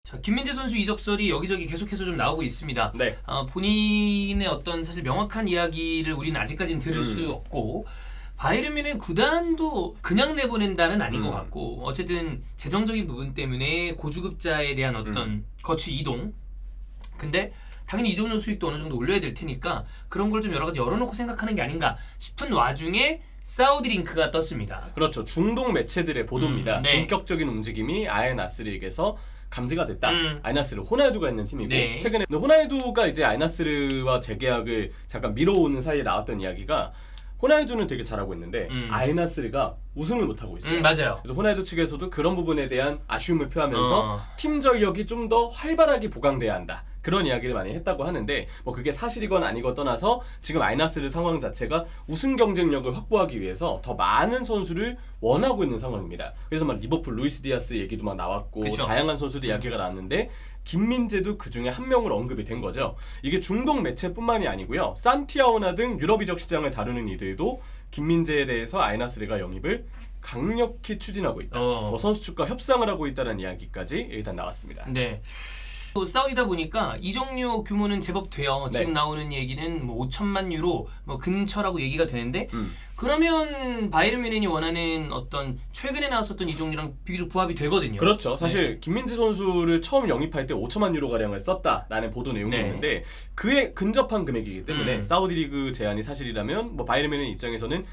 자, 김민재 선수 이적설이 여기저기 계속해서 좀 나오고 있습니다. 네. 본인의 어떤 사실 명확한 이야기를 우리는 아직까지는 들을 수 없고, 바이에른 뮌헨 구단도 그냥 내보낸다는 아닌 것 같고, 어쨌든 재정적인 부분 때문에 고주급자에 대한 어떤 거취 이동. 근데 당연히 이적료 수익도 어느 정도 올려야 될 테니까 그런 걸 좀 여러 가지 열어놓고 생각하는 게 아닌가 싶은 와중에 사우디 링크가 떴습니다. 그렇죠. 중동 매체들의 보도입니다. 네. 본격적인 움직임이 알 나스르에게서 감지가 됐다. 알 나스르 호날두가 있는 팀이고 네. 최근에 호날두가 이제 알 나스르와 재계약을 잠깐 미뤄오는 사이에 나왔던 이야기가 호날두는 되게 잘하고 있는데 알 나스르가 우승을 못하고 있어요. 맞아요. 그래서 호날두 측에서도 그런 부분에 대한 아쉬움을 표하면서 팀 전력이 좀 더 활발하게 보강돼야 한다. 그런 이야기를 많이 했다고 하는데 뭐 그게 사실이건 아니건 떠나서 지금 알 나스르 상황 자체가 우승 경쟁력을 확보하기 위해서 더 많은 선수를 원하고 있는 상황입니다. 그래서 막 리버풀 루이스 디아스 얘기도 막 나왔고 그쵸. 다양한 선수들 이야기가 나왔는데 김민재도 그 중에 한 명으로 언급이 된 거죠. 이게 중동 매체뿐만이 아니고요. 산티아오나 등 유럽 이적 시장을 다루는 이들도 김민재에 대해서 알 나스르가 영입을 강력히 추진하고 있다. 뭐 선수 측과 협상을 하고 있다는 이야기까지 일단 나왔습니다. 네. 또 사우디다 보니까 이적료 규모는 제법 돼요. 네. 지금 나오는 얘기는 뭐 5천만 유로 뭐 근처라고 얘기가 되는데 그러면 바이에른 뮌헨이 원하는 어떤 최근에 나왔었던 이적료랑 비교적 부합이 되거든요. 그렇죠. 사실 김민재 선수를 처음 영입할 때 5천만 유로 가량을 썼다라는 보도 내용이 있는데 그에 근접한 금액이기 때문에 사우디 리그 제안이 사실이라면 뭐 바이에른 뮌헨 입장에서는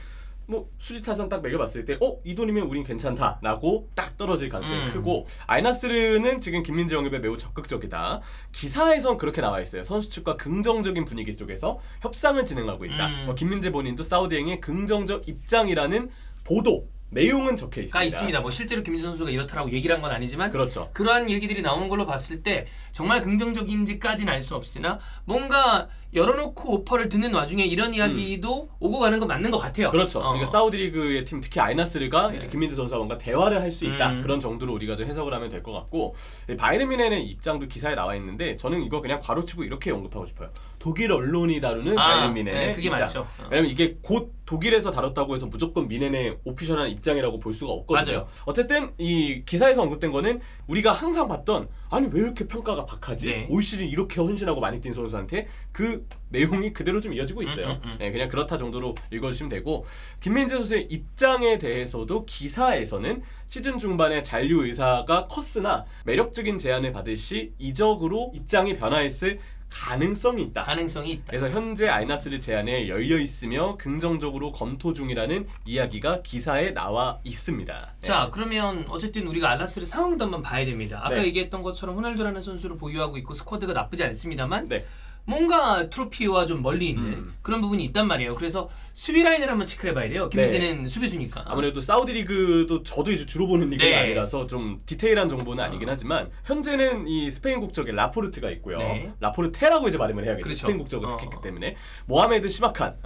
뭐 수지타산 딱 매겨봤을 때 이 돈이면 우린 괜찮다라고 딱 떨어질 가능성이 크고 알 나스르는 지금 김민재 영입에 매우 적극적이다. 기사에선 그렇게 나와 있어요. 선수 측과 긍정적인 분위기 속에서 협상을 진행하고 있다. 김민재 본인도 사우디행의 긍정적 입장이라는 보도 내용은 적혀 있습니다. 있습니다. 뭐 실제로 김민재 선수가 이렇다라고 얘기를 한 건 아니지만 그렇죠. 그러한 얘기들이 나오는 걸로 봤을 때 정말 긍정적인지까지는 알 수 없으나 뭔가 열어놓고 오퍼를 듣는 와중에 이런 이야기도 오고 가는 건 맞는 것 같아요. 그렇죠. 그러니까 사우디 리그의 팀 특히 알 나스르가 이제 김민재 선수와 뭔가 대화를 할 수 있다. 그런 정도로 우리가 좀 해석을 하면 될 것 같고 바이에른 뮌헨의 입장도 기사에 나와 있는데 저는 이거 그냥 괄호치고 이렇게 언급하고 싶어요. 독일 언론이 다루는 바이에른 뮌헨의 그게 입장. 맞죠. 왜냐면 이게 곧 독일에서 다뤘다고 해서 무조건 뮌헨의 오피셜한 입장이라고 볼 수가 없거든요. 맞아요. 어쨌든 이 기사에서 언급된 거는 우리가 항상 봤던 아니 왜 이렇게 평가가 박하지? 네. 올 시즌 이렇게 헌신하고 많이 뛴 선수한테 그 내용이 그대로 좀 이어지고 있어요. 네, 그냥 그렇다 정도로 읽어주시면 되고 김민재 선수의 입장에 대해서도 기사에서는 시즌 중반에 잔류 의사가 컸으나 매력적인 제안을 받을 시 이적으로 입장이 변화했을 가능성이 있다. 가능성이 있다. 그래서 현재 알 나스르 제안에 열려 있으며 긍정적으로 검토 중이라는 이야기가 기사에 나와 있습니다. 자, 그러면 어쨌든 우리가 알 나스르 상황도 한번 봐야 됩니다. 아까 얘기했던 것처럼 호날두라는 선수를 보유하고 있고 스쿼드가 나쁘지 않습니다만 뭔가 트로피와 좀 멀리 있는 그런 부분이 있단 말이에요. 그래서 수비 라인을 한번 체크를 해봐야 돼요. 김민재는 수비수니까. 아무래도 사우디 리그도 저도 이제 주로 보는 리그가 아니라서 좀 디테일한 정보는 아니긴 하지만 현재는 이 스페인 국적의 라포르트가 있고요. 라포르테라고 이제 말을 해야겠죠. 그렇죠. 스페인 국적을 택했기 때문에 모하메드 시마칸,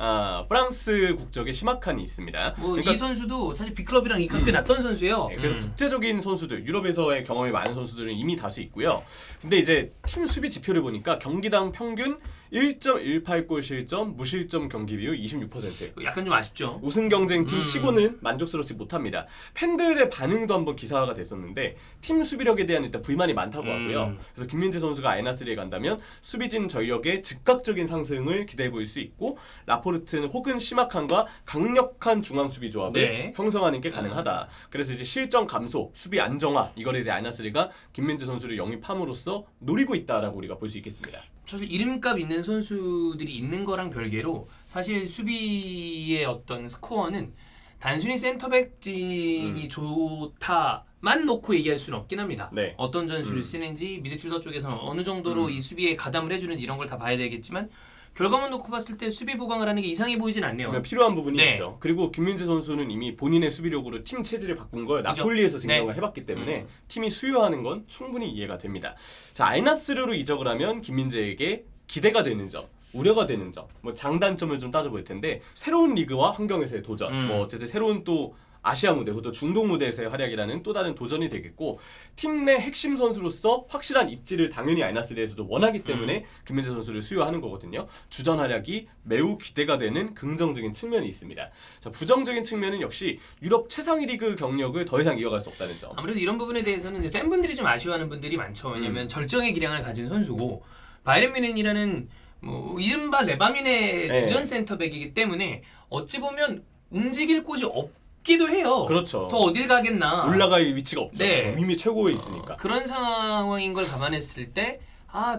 프랑스 국적의 시마칸이 있습니다. 뭐 이 선수도 사실 B클럽이랑 이강대 났던 선수예요. 그래서 국제적인 선수들, 유럽에서의 경험이 많은 선수들은 이미 다수 있고요. 근데 이제 팀 수비 지표를 보니까 경기당 평균 1.18골 실점, 무실점 경기 비율 26%. 약간 좀 아쉽죠. 우승 경쟁팀 치고는 만족스럽지 못합니다. 팬들의 반응도 한번 기사화가 됐었는데 팀 수비력에 대한 일단 불만이 많다고 하고요. 그래서 김민재 선수가 알 나스르에 간다면 수비진 전력의 즉각적인 상승을 기대해 볼 수 있고 라포르트는 혹은 시마칸과 강력한 중앙 수비 조합을 형성하는 게 가능하다. 그래서 이제 실점 감소, 수비 안정화 이거를 이제 알 나스르가 김민재 선수를 영입함으로써 노리고 있다라고 우리가 볼 수 있겠습니다. 사실 이름값 있는 선수들이 있는 거랑 별개로 사실 수비의 어떤 스코어는 단순히 센터백진이 좋다만 놓고 얘기할 수는 없긴 합니다. 어떤 전술을 쓰는지 미드필더 쪽에서는 어느 정도로 이 수비에 가담을 해주는지 이런 걸 다 봐야 되겠지만 결과만 놓고 봤을 때 수비 보강을 하는 게 이상해 보이진 않네요. 필요한 부분이 있죠. 그리고 김민재 선수는 이미 본인의 수비력으로 팀 체질을 바꾼 걸 나폴리에서 증명을 해봤기 때문에 팀이 수요하는 건 충분히 이해가 됩니다. 자, 알 나스르로 이적을 하면 김민재에게 기대가 되는 점, 우려가 되는 점, 뭐 장단점을 좀 따져볼 텐데 새로운 리그와 환경에서의 도전, 뭐 어쨌든 새로운 또 아시아 무대, 그것도 중동 무대에서의 활약이라는 또 다른 도전이 되겠고 팀 내 핵심 선수로서 확실한 입지를 당연히 아이나스리에서도 원하기 때문에 김민재 선수를 수요하는 거거든요. 주전 활약이 매우 기대가 되는 긍정적인 측면이 있습니다. 자, 부정적인 측면은 역시 유럽 최상위 리그 경력을 더 이상 이어갈 수 없다는 점. 아무래도 이런 부분에 대해서는 이제 팬분들이 좀 아쉬워하는 분들이 많죠. 왜냐하면 절정의 기량을 가진 선수고 바이에른 뮌헨이라는 뭐 이른바 레바민의 네. 주전 센터백이기 때문에 어찌 보면 움직일 곳이 없기도 해요. 그렇죠. 더 어딜 가겠나. 올라갈 위치가 없죠. 네. 이미 최고에 있으니까. 그런 상황인 걸 감안했을 때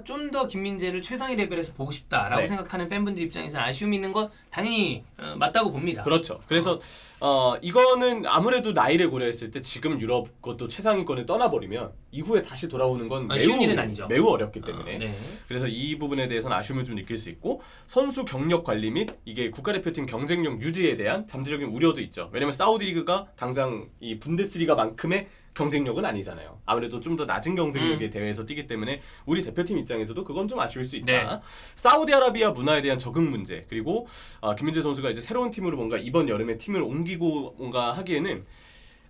좀 더 김민재를 최상위 레벨에서 보고 싶다라고 네. 생각하는 팬분들 입장에서는 아쉬움이 있는 건 당연히 맞다고 봅니다. 그렇죠. 그래서 이거는 아무래도 나이를 고려했을 때 지금 유럽 것도 최상위권을 떠나버리면 이후에 다시 돌아오는 건 쉬운 일은 아니죠. 매우 어렵기 때문에 네. 그래서 이 부분에 대해서는 아쉬움을 좀 느낄 수 있고 선수 경력 관리 및 이게 국가대표팀 경쟁력 유지에 대한 잠재적인 우려도 있죠. 왜냐면 사우디 리그가 당장 이 분데스리가만큼의 경쟁력은 아니잖아요. 아무래도 좀 더 낮은 경쟁력의 대회에서 뛰기 때문에 우리 대표팀 입장에서도 그건 좀 아쉬울 수 있다. 네. 사우디아라비아 문화에 대한 적응 문제 그리고 김민재 선수가 이제 새로운 팀으로 뭔가 이번 여름에 팀을 옮기고 뭔가 하기에는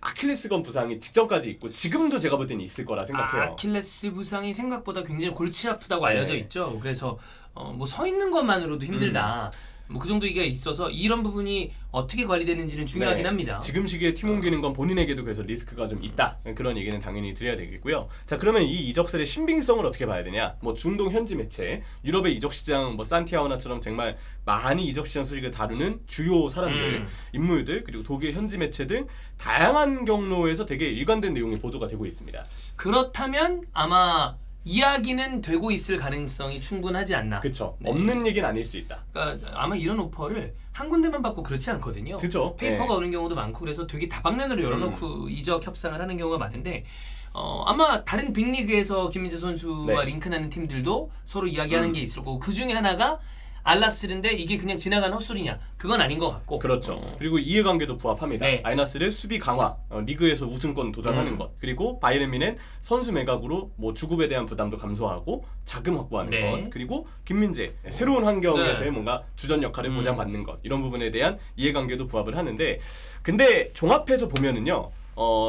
아킬레스건 부상이 직전까지 있고 지금도 제가 볼 때는 있을 거라 생각해요. 아킬레스 부상이 생각보다 굉장히 골치 아프다고 네. 알려져 있죠. 그래서 뭐 서 있는 것만으로도 힘들다. 뭐 그 정도 얘기가 있어서 이런 부분이 어떻게 관리되는지는 중요하긴 네. 합니다. 지금 시기에 팀 옮기는 건 본인에게도 그래서 리스크가 좀 있다. 그런 얘기는 당연히 드려야 되겠고요. 자, 그러면 이 이적설의 신빙성을 어떻게 봐야 되냐? 뭐 중동 현지 매체, 유럽의 이적 시장 뭐 산티아고나처럼 정말 많이 이적 시장 소식을 다루는 주요 사람들, 인물들 그리고 독일 현지 매체 등 다양한 경로에서 되게 일관된 내용이 보도가 되고 있습니다. 그렇다면 아마 이야기는 되고 있을 가능성이 충분하지 않나. 그렇죠. 네. 없는 얘기는 아닐 수 있다. 그러니까 아마 이런 오퍼를 한 군데만 받고 그렇지 않거든요. 그죠. 페이퍼가 네. 오는 경우도 많고 그래서 되게 다방면으로 열어놓고 이적 협상을 하는 경우가 많은데 아마 다른 빅리그에서 김민재 선수와 네. 링크나는 팀들도 서로 이야기하는 게 있을 거고 그 중에 하나가 알라스르인데 이게 그냥 지나간 헛소리냐? 그건 아닌 것 같고. 그렇죠. 그리고 이해관계도 부합합니다. 네. 아이나스를 수비 강화, 리그에서 우승권 도전하는 것, 그리고 바이에른 뮌헨 선수 매각으로 뭐 주급에 대한 부담도 감소하고 자금 확보하는 네. 것, 그리고 김민재 새로운 환경에서의 네. 뭔가 주전 역할을 보장받는 것 이런 부분에 대한 이해관계도 부합을 하는데 근데 종합해서 보면은요.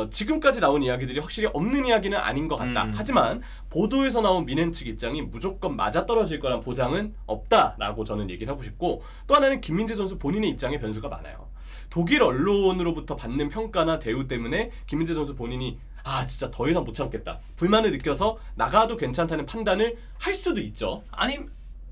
지금까지 나온 이야기들이 확실히 없는 이야기는 아닌 것 같다. 하지만 보도에서 나온 뮌헨 측 입장이 무조건 맞아떨어질 거란 보장은 없다라고 저는 얘기를 하고 싶고 또 하나는 김민재 선수 본인의 입장에 변수가 많아요. 독일 언론으로부터 받는 평가나 대우 때문에 김민재 선수 본인이 진짜 더 이상 못 참겠다. 불만을 느껴서 나가도 괜찮다는 판단을 할 수도 있죠. 아니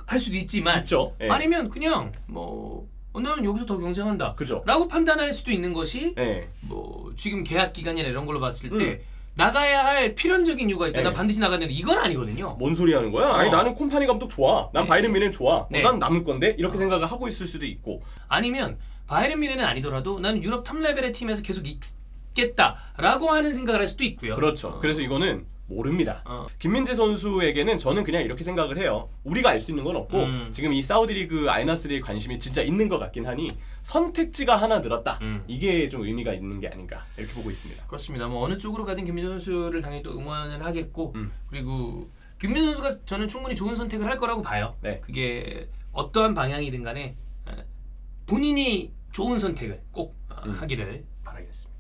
할 수도 있지만 있죠. 예. 아니면 그냥 뭐 나는 여기서 더 경쟁한다. 그죠. 라고 판단할 수도 있는 것이 예. 뭐 지금 계약 기간이나 이런 걸로 봤을 때 나가야 할 필연적인 이유가 있다. 네. 나 반드시 나가야 되는데 이건 아니거든요. 뭔 소리 하는 거야? 아니 나는 콤파니 감독 좋아. 난 네. 바이에른 뮌헨 좋아. 네. 난 남을 건데 이렇게 생각을 하고 있을 수도 있고. 아니면 바이에른 뮌헨은 아니더라도 나는 유럽 탑 레벨의 팀에서 계속 있겠다라고 하는 생각을 할 수도 있고요. 그렇죠. 그래서 이거는 모릅니다. 어. 김민재 선수에게는 저는 그냥 이렇게 생각을 해요. 우리가 알 수 있는 건 없고 지금 이 사우디 리그 아이나스리에 관심이 진짜 있는 것 같긴 하니 선택지가 하나 늘었다. 이게 좀 의미가 있는 게 아닌가 이렇게 보고 있습니다. 그렇습니다. 뭐 어느 쪽으로 가든 김민재 선수를 당연히 또 응원을 하겠고 그리고 김민재 선수가 저는 충분히 좋은 선택을 할 거라고 봐요. 네. 그게 어떠한 방향이든 간에 본인이 좋은 선택을 꼭 하기를 바라겠습니다.